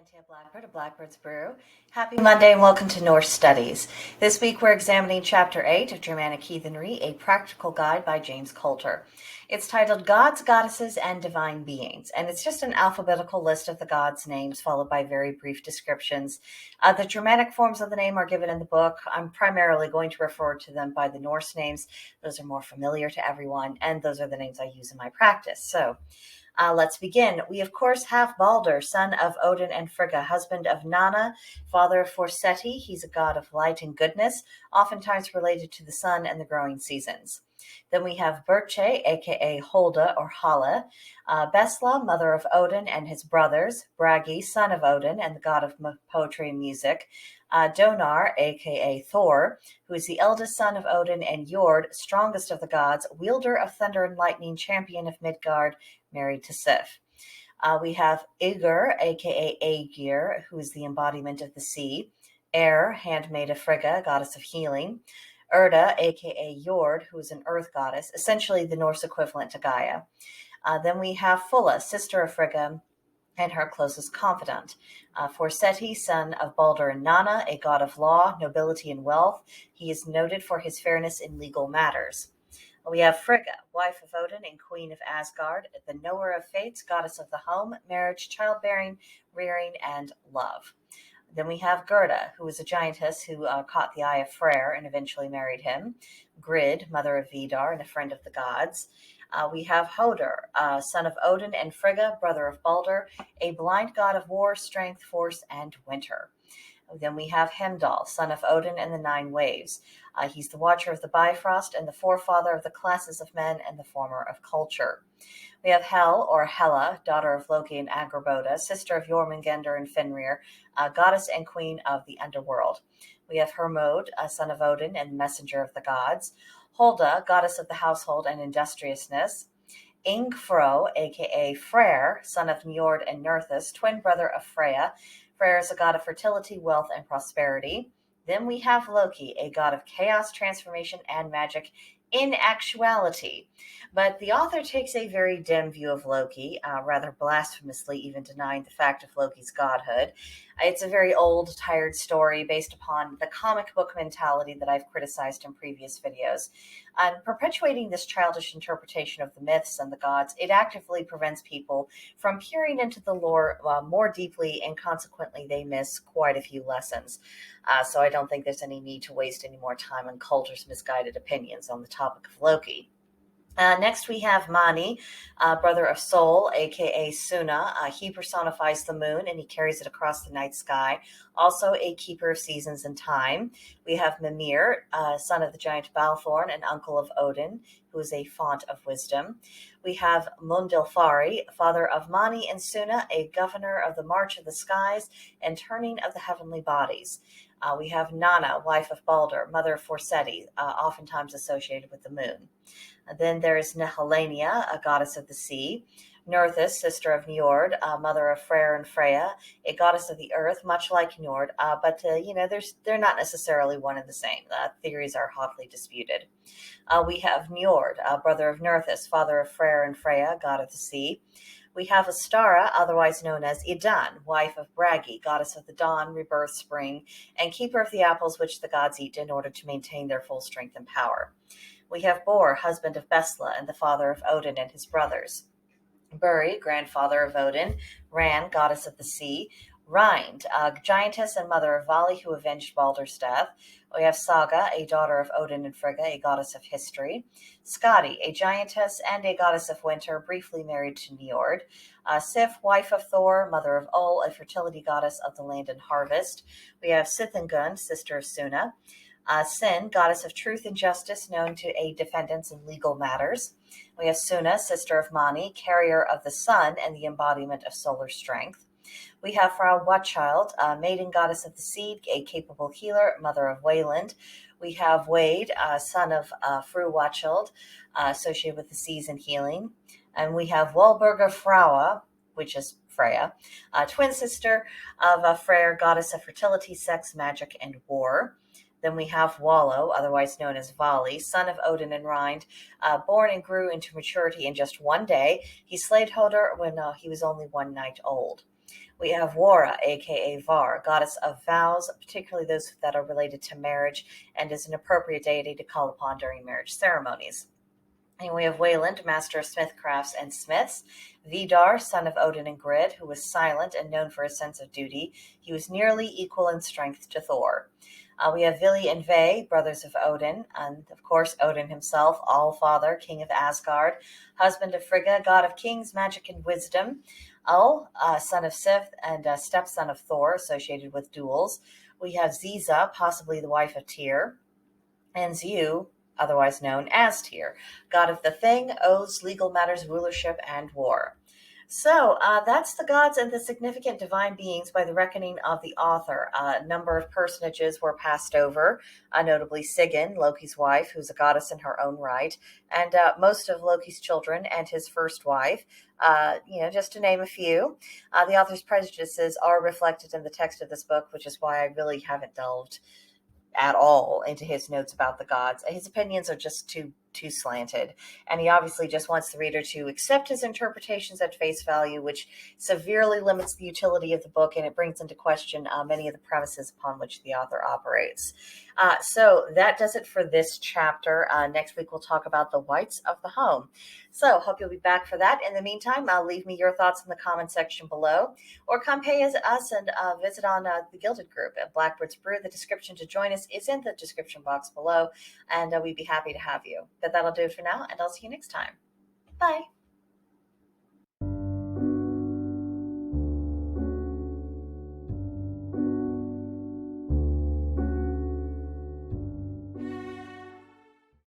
Brigantia Blackbird of Blackbird's Brew. Happy Monday and welcome to Norse Studies. This week we're examining Chapter 8 of Germanic Heathenry, A Practical Guide by James Coulter. It's titled Gods, Goddesses, and Divine Beings, and it's just an alphabetical list of the gods' names followed by very brief descriptions. The Germanic forms of the name are given in the book. I'm primarily going to refer to them by the Norse names. Those are more familiar to everyone, and those are the names I use in my practice. So, let's begin. We, of course, have Balder, son of Odin and Frigga, husband of Nanna, father of Forseti. He's a god of light and goodness, oftentimes related to the sun and the growing seasons. Then we have Berche, a.k.a. Holda or Hala, Besla, mother of Odin and his brothers, Bragi, son of Odin and the god of poetry and music, Donar, a.k.a. Thor, who is the eldest son of Odin, and Jord, strongest of the gods, wielder of thunder and lightning, champion of Midgard, married to Sif. We have Igur, a.k.a. Aegir, who is the embodiment of the sea, handmaid of Frigga, goddess of healing, Erda, a.k.a. Jord, who is an earth goddess, essentially the Norse equivalent to Gaia. Then we have Fulla, sister of Frigga, and her closest confidant. Forseti, son of Balder and Nanna, a god of law, nobility, and wealth. He is noted for his fairness in legal matters. We have Frigga, wife of Odin and queen of Asgard, the knower of fates, goddess of the home, marriage, childbearing, rearing, and love. Then we have Gerda, who is a giantess who caught the eye of Freyr and eventually married him. Grid, mother of Vidar and a friend of the gods. We have Hoder, son of Odin and Frigga, brother of Balder, a blind god of war, strength, force, and winter. Then we have Heimdall, son of Odin and the Nine Waves. He's the watcher of the Bifrost and the forefather of the classes of men and the former of culture. We have Hel, or Hela, daughter of Loki and Angerboda, sister of Jormungandr and Fenrir, goddess and queen of the underworld. We have Hermod, son of Odin and messenger of the gods. Holda, goddess of the household and industriousness. Ingfro, a.k.a. Freyr, son of Njord and Nerthus, twin brother of Freya. Freyr is a god of fertility, wealth, and prosperity. Then we have Loki, a god of chaos, transformation, and magic in actuality. But the author takes a very dim view of Loki, rather blasphemously even denying the fact of Loki's godhood. It's a very old, tired story based upon the comic book mentality that I've criticized in previous videos. Perpetuating this childish interpretation of the myths and the gods, it actively prevents people from peering into the lore more deeply, and consequently they miss quite a few lessons. So I don't think there's any need to waste any more time on Coulter's misguided opinions on the topic of Loki. Next, we have Mani, brother of Sol, a.k.a. Suna. He personifies the moon, and he carries it across the night sky. Also a keeper of seasons and time. We have Mimir, son of the giant Balthorn and uncle of Odin, who is a font of wisdom. We have Mundilfari, father of Mani and Suna, a governor of the march of the skies and turning of the heavenly bodies. We have Nanna, wife of Balder, mother of Forseti, oftentimes associated with the moon. Then there is Nehelania, a goddess of the sea. Nerthus, sister of Njord, mother of Freyr and Freya, a goddess of the earth, much like Njord, but they're not necessarily one and the same. Theories are hotly disputed. We have Njord, brother of Nerthus, father of Freyr and Freya, god of the sea. We have Astara, otherwise known as Idan, wife of Bragi, goddess of the dawn, rebirth, spring, and keeper of the apples which the gods eat in order to maintain their full strength and power. We have Bor, husband of Besla and the father of Odin and his brothers. Buri, grandfather of Odin. Ran, goddess of the sea. Rind, giantess and mother of Vali, who avenged Balder's death. We have Saga, a daughter of Odin and Frigga, a goddess of history. Skadi, a giantess and a goddess of winter, briefly married to Njord. Sif, wife of Thor, mother of Ol, a fertility goddess of the land and harvest. We have Sithingund, sister of Suna. Sin, goddess of truth and justice, known to aid defendants in legal matters. We have Suna, sister of Mani, carrier of the sun and the embodiment of solar strength. We have Frau Watchild, maiden goddess of the seed, a capable healer, mother of Wayland. We have Wade, son of Fru Watchild, associated with the seas and healing. And we have Walburga Fraua, which is Freya, twin sister of Freyr, goddess of fertility, sex, magic, and war. Then we have Wallo, otherwise known as Vali, son of Odin and Rind, born and grew into maturity in just one day. He slayed Hodor when he was only one night old. We have Wara, aka Var, goddess of vows, particularly those that are related to marriage, and is an appropriate deity to call upon during marriage ceremonies. And we have Wayland, master of smithcrafts and smiths. Vidar, son of Odin and Grid, who was silent and known for his sense of duty. He was nearly equal in strength to Thor. We have Vili and Ve, brothers of Odin, and of course Odin himself, All-Father, king of Asgard, husband of Frigga, god of kings, magic, and wisdom. Ul, son of Sif and stepson of Thor, associated with duels. We have Ziza, possibly the wife of Tyr, and Ziu, otherwise known as Tyr, god of the Thing, oaths, legal matters, rulership, and war. So that's the gods and the significant divine beings by the reckoning of the author. A number of personages were passed over, notably Sigyn, Loki's wife, who's a goddess in her own right, and most of Loki's children and his first wife, just to name a few. The author's prejudices are reflected in the text of this book, which is why I really haven't delved at all into his notes about the gods. His opinions are just too slanted, and he obviously just wants the reader to accept his interpretations at face value, which severely limits the utility of the book, and it brings into question many of the premises upon which the author operates. So that does it for this chapter. Next week we'll talk about the whites of the home. So hope you'll be back for that. In the meantime, leave me your thoughts in the comment section below, or come pay us and visit on the Gilded group at Blackbird's Brew. The description to join us is in the description box below, and we'd be happy to have you. But that'll do it for now, and I'll see you next time. Bye.